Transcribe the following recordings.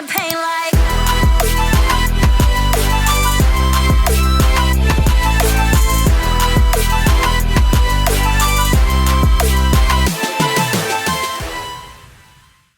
the pain like.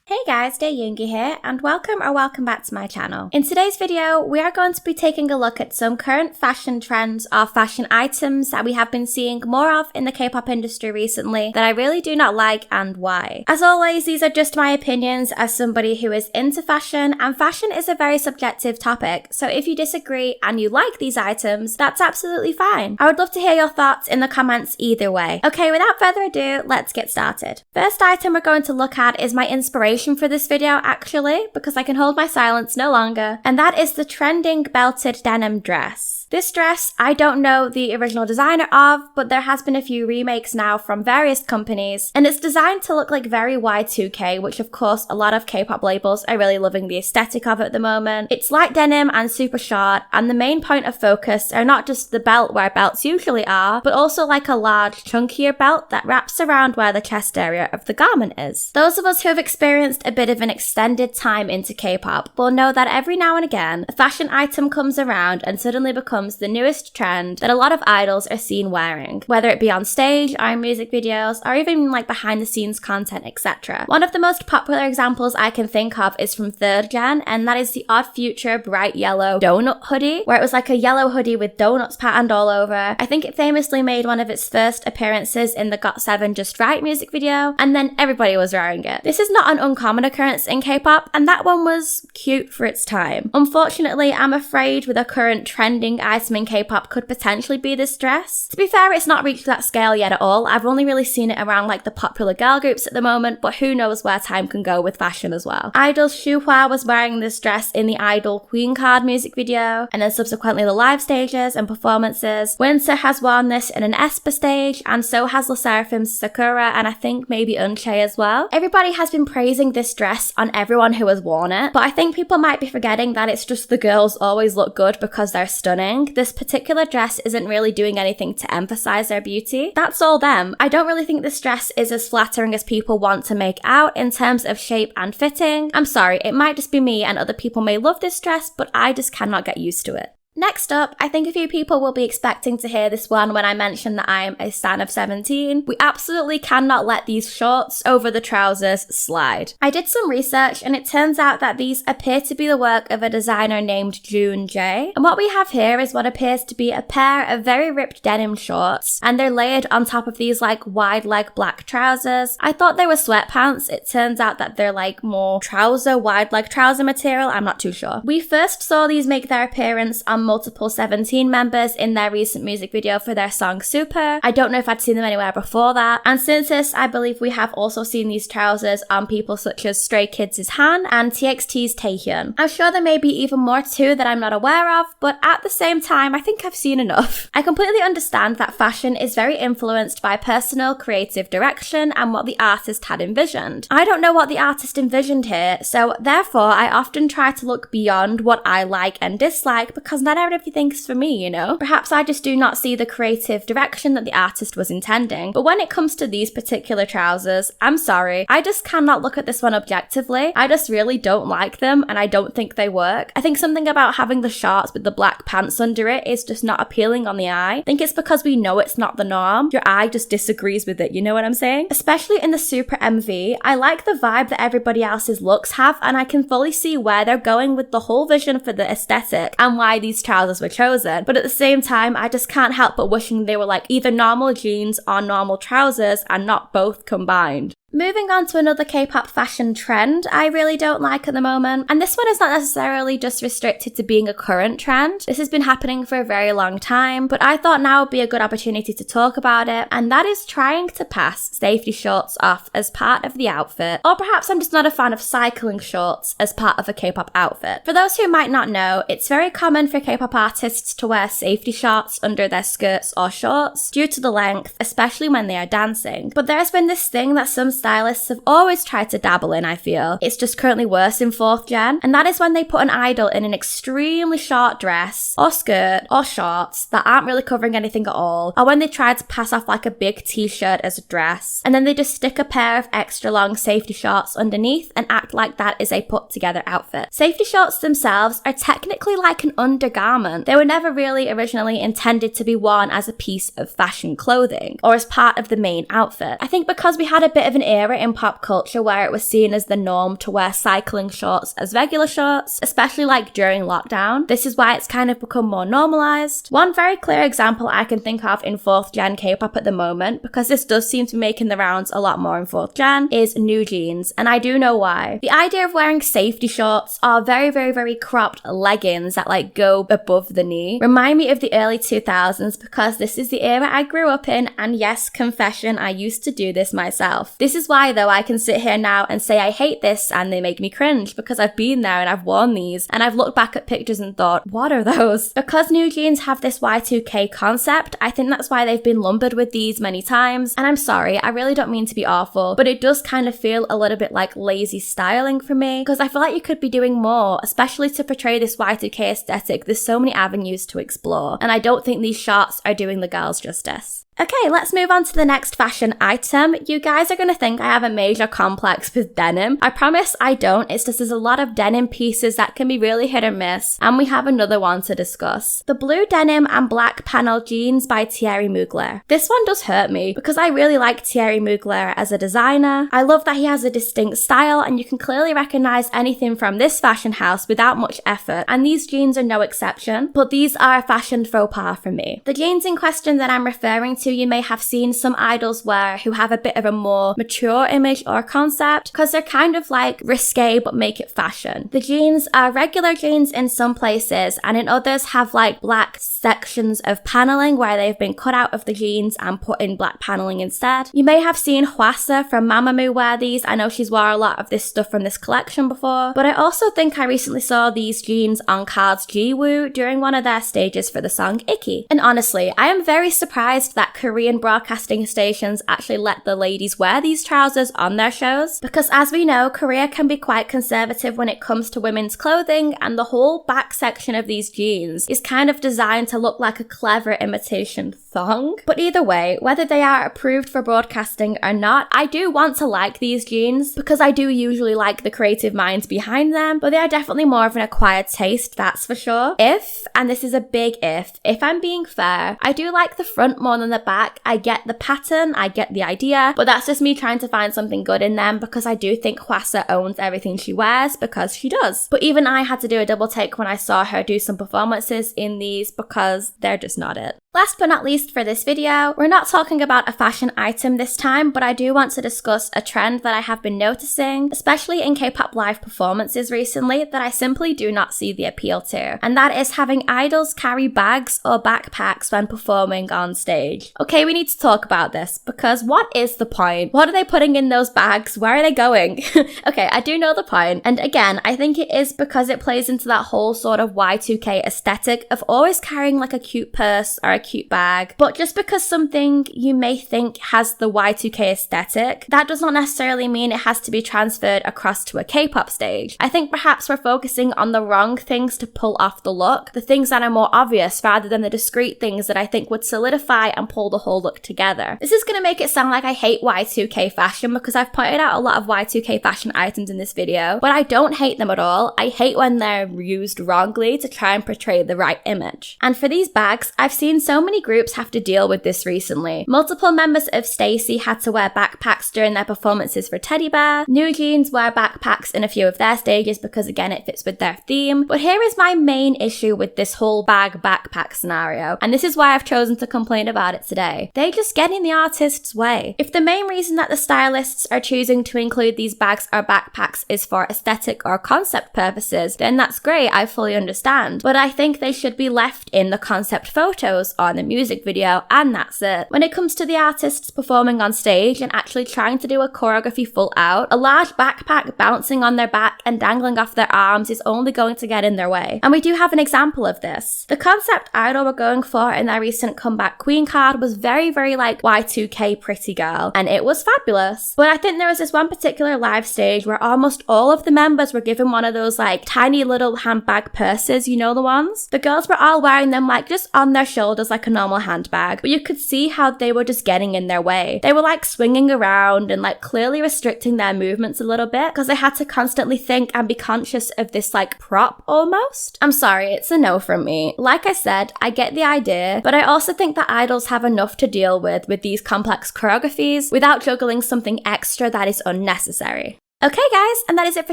Hey guys, Yoongi here, and welcome back to my channel. In today's video, we are going to be taking a look at some current fashion trends or fashion items that we have been seeing more of in the K-pop industry recently that I really do not like and why. As always, these are just my opinions as somebody who is into fashion, and fashion is a very subjective topic, so if you disagree and you like these items, that's absolutely fine. I would love to hear your thoughts in the comments either way. Okay, without further ado, let's get started. First item we're going to look at is my inspiration for this video actually, because I can hold my silence no longer, and that is the trending belted denim dress. This dress, I don't know the original designer of, but there has been a few remakes now from various companies, and it's designed to look like very Y2K, which of course a lot of K-pop labels are really loving the aesthetic of at the moment. It's light denim and super short, and the main point of focus are not just the belt where belts usually are, but also like a large, chunkier belt that wraps around where the chest area of the garment is. Those of us who have experienced a bit of an extended time into K-pop will know that every now and again, a fashion item comes around and suddenly becomes the newest trend that a lot of idols are seen wearing, whether it be on stage or in music videos or even like behind the scenes content, etc. One of the most popular examples I can think of is from 3rd Gen, and that is the Odd Future bright yellow donut hoodie, where it was like a yellow hoodie with donuts patterned all over. I think it famously made one of its first appearances in the GOT7 Just Right music video, and then everybody was wearing it. This is not an uncommon occurrence in K-pop, and that one was cute for its time. Unfortunately, I'm afraid with a current trending item in K-pop could potentially be this dress. To be fair, it's not reached that scale yet at all. I've only really seen it around like the popular girl groups at the moment, but who knows where time can go with fashion as well. Idol Shuhwa was wearing this dress in the Idol Queen Card music video, and then subsequently the live stages and performances. Winter has worn this in an Espa stage, and so has LE SSERAFIM's Sakura, and I think maybe Unchae as well. Everybody has been praising this dress on everyone who has worn it, but I think people might be forgetting that it's just the girls always look good because they're stunning. This particular dress isn't really doing anything to emphasize their beauty. That's all them. I don't really think this dress is as flattering as people want to make out in terms of shape and fitting. I'm sorry, it might just be me and other people may love this dress, but I just cannot get used to it. Next up, I think a few people will be expecting to hear this one when I mention that I am a stan of 17. We absolutely cannot let these shorts over the trousers slide. I did some research and it turns out that these appear to be the work of a designer named June J. And what we have here is what appears to be a pair of very ripped denim shorts, and they're layered on top of these like wide leg black trousers. I thought they were sweatpants. It turns out that they're like more wide leg trouser material. I'm not too sure. We first saw these make their appearance on multiple 17 members in their recent music video for their song Super. I don't know if I'd seen them anywhere before that. And since this, I believe we have also seen these trousers on people such as Stray Kids' Han and TXT's Taehyun. I'm sure there may be even more too that I'm not aware of, but at the same time, I think I've seen enough. I completely understand that fashion is very influenced by personal creative direction and what the artist had envisioned. I don't know what the artist envisioned here, so therefore I often try to look beyond what I like and dislike because not everything's for me, you know? Perhaps I just do not see the creative direction that the artist was intending. But when it comes to these particular trousers, I'm sorry, I just cannot look at this one objectively. I just really don't like them and I don't think they work. I think something about having the shorts with the black pants under it is just not appealing on the eye. I think it's because we know it's not the norm. Your eye just disagrees with it, you know what I'm saying? Especially in the Super MV, I like the vibe that everybody else's looks have, and I can fully see where they're going with the whole vision for the aesthetic and why these trousers were chosen. But at the same time, I just can't help but wishing they were like either normal jeans or normal trousers and not both combined. Moving on to another K-pop fashion trend I really don't like at the moment, and this one is not necessarily just restricted to being a current trend. This has been happening for a very long time, but I thought now would be a good opportunity to talk about it, and that is trying to pass safety shorts off as part of the outfit, or perhaps I'm just not a fan of cycling shorts as part of a K-pop outfit. For those who might not know, it's very common for K-pop artists to wear safety shorts under their skirts or shorts due to the length, especially when they are dancing. But there's been this thing that some stylists have always tried to dabble in, I feel. It's just currently worse in 4th gen, and that is when they put an idol in an extremely short dress, or skirt, or shorts that aren't really covering anything at all, or when they try to pass off like a big t-shirt as a dress, and then they just stick a pair of extra long safety shorts underneath and act like that is a put together outfit. Safety shorts themselves are technically like an undergarment. They were never really originally intended to be worn as a piece of fashion clothing or as part of the main outfit. I think because we had a bit of an era in pop culture where it was seen as the norm to wear cycling shorts as regular shorts, especially like during lockdown, this is why it's kind of become more normalized. One very clear example I can think of in 4th gen K-pop at the moment, because this does seem to be making the rounds a lot more in 4th gen, is new jeans, and I do know why. The idea of wearing safety shorts or very cropped leggings that like go above the knee remind me of the early 2000s, because this is the era I grew up in, and yes, confession, I used to do this myself. This is why though I can sit here now and say I hate this and they make me cringe, because I've been there and I've worn these and I've looked back at pictures and thought, what are those? Because new jeans have this Y2K concept, I think that's why they've been lumbered with these many times, and I'm sorry, I really don't mean to be awful, but it does kind of feel a little bit like lazy styling for me, because I feel like you could be doing more, especially to portray this Y2K aesthetic. There's so many avenues to explore, and I don't think these shorts are doing the girls justice. Okay, let's move on to the next fashion item. You guys are going to think I have a major complex with denim. I promise I don't. It's just there's a lot of denim pieces that can be really hit or miss, and we have another one to discuss. The blue denim and black panel jeans by Thierry Mugler. This one does hurt me because I really like Thierry Mugler as a designer. I love that he has a distinct style, and you can clearly recognize anything from this fashion house without much effort, and these jeans are no exception, but these are a fashion faux pas for me. The jeans in question that I'm referring to you may have seen some idols wear who have a bit of a more mature image or concept, because they're kind of like risque but make it fashion. The jeans are regular jeans in some places, and in others have like black sections of paneling where they've been cut out of the jeans and put in black paneling instead. You may have seen Hwasa from Mamamoo wear these. I know she's wore a lot of this stuff from this collection before, but I also think I recently saw these jeans on Card's Jiwoo during one of their stages for the song Icky. And honestly, I am very surprised that Korean broadcasting stations actually let the ladies wear these trousers on their shows, because as we know, Korea can be quite conservative when it comes to women's clothing, and the whole back section of these jeans is kind of designed to look like a clever imitation thong. But either way, whether they are approved for broadcasting or not, I do want to like these jeans because I do usually like the creative minds behind them, but they are definitely more of an acquired taste, that's for sure. If, and this is a big if I'm being fair, I do like the front more than the back. I get the pattern, I get the idea, but that's just me trying to find something good in them, because I do think Hwasa owns everything she wears, because she does. But even I had to do a double take when I saw her do some performances in these, because they're just not it. Last but not least for this video, we're not talking about a fashion item this time, but I do want to discuss a trend that I have been noticing, especially in K-pop live performances recently, that I simply do not see the appeal to, and that is having idols carry bags or backpacks when performing on stage. Okay, we need to talk about this, because what is the point? What are they putting in those bags? Where are they going? Okay, I do know the point, and again, I think it is because it plays into that whole sort of Y2K aesthetic of always carrying like a cute purse or a cute bag. But just because something you may think has the Y2K aesthetic, that does not necessarily mean it has to be transferred across to a K-pop stage. I think perhaps we're focusing on the wrong things to pull off the look, the things that are more obvious rather than the discreet things that I think would solidify and pull the whole look together. This is going to make it sound like I hate Y2K fashion, because I've pointed out a lot of Y2K fashion items in this video, but I don't hate them at all. I hate when they're used wrongly to try and portray the right image. And for these bags, I've seen so many groups have to deal with this recently. Multiple members of Stacey had to wear backpacks during their performances for Teddy Bear. New Jeans wear backpacks in a few of their stages because again it fits with their theme. But here is my main issue with this whole backpack scenario, and this is why I've chosen to complain about it today. They just get in the artist's way. If the main reason that the stylists are choosing to include these bags or backpacks is for aesthetic or concept purposes, then that's great, I fully understand. But I think they should be left in the concept photos or the music video and that's it. When it comes to the artists performing on stage and actually trying to do a choreography full out, a large backpack bouncing on their back and dangling off their arms is only going to get in their way. And we do have an example of this. The concept Idol were going for in their recent comeback Queen card was very, very like Y2K pretty girl, and it was fabulous. But I think there was this one particular live stage where almost all of the members were given one of those like tiny little handbag purses, you know the ones? The girls were all wearing them like just on their shoulders like a normal handbag, but you could see how they were just getting in their way. They were like swinging around and like clearly restricting their movements a little bit because they had to constantly think and be conscious of this like prop almost. I'm sorry, it's a no from me. Like I said, I get the idea, but I also think that idols have enough to deal with these complex choreographies without juggling something extra that is unnecessary. Okay guys, and that is it for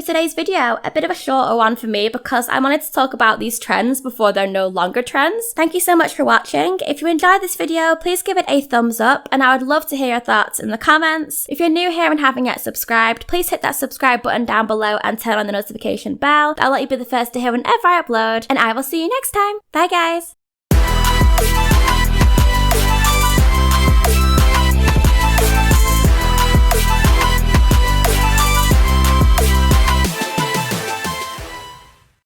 today's video. A bit of a shorter one for me because I wanted to talk about these trends before they're no longer trends. Thank you so much for watching. If you enjoyed this video, please give it a thumbs up and I would love to hear your thoughts in the comments. If you're new here and haven't yet subscribed, please hit that subscribe button down below and turn on the notification bell. That'll let you be the first to hear whenever I upload, and I will see you next time. Bye guys!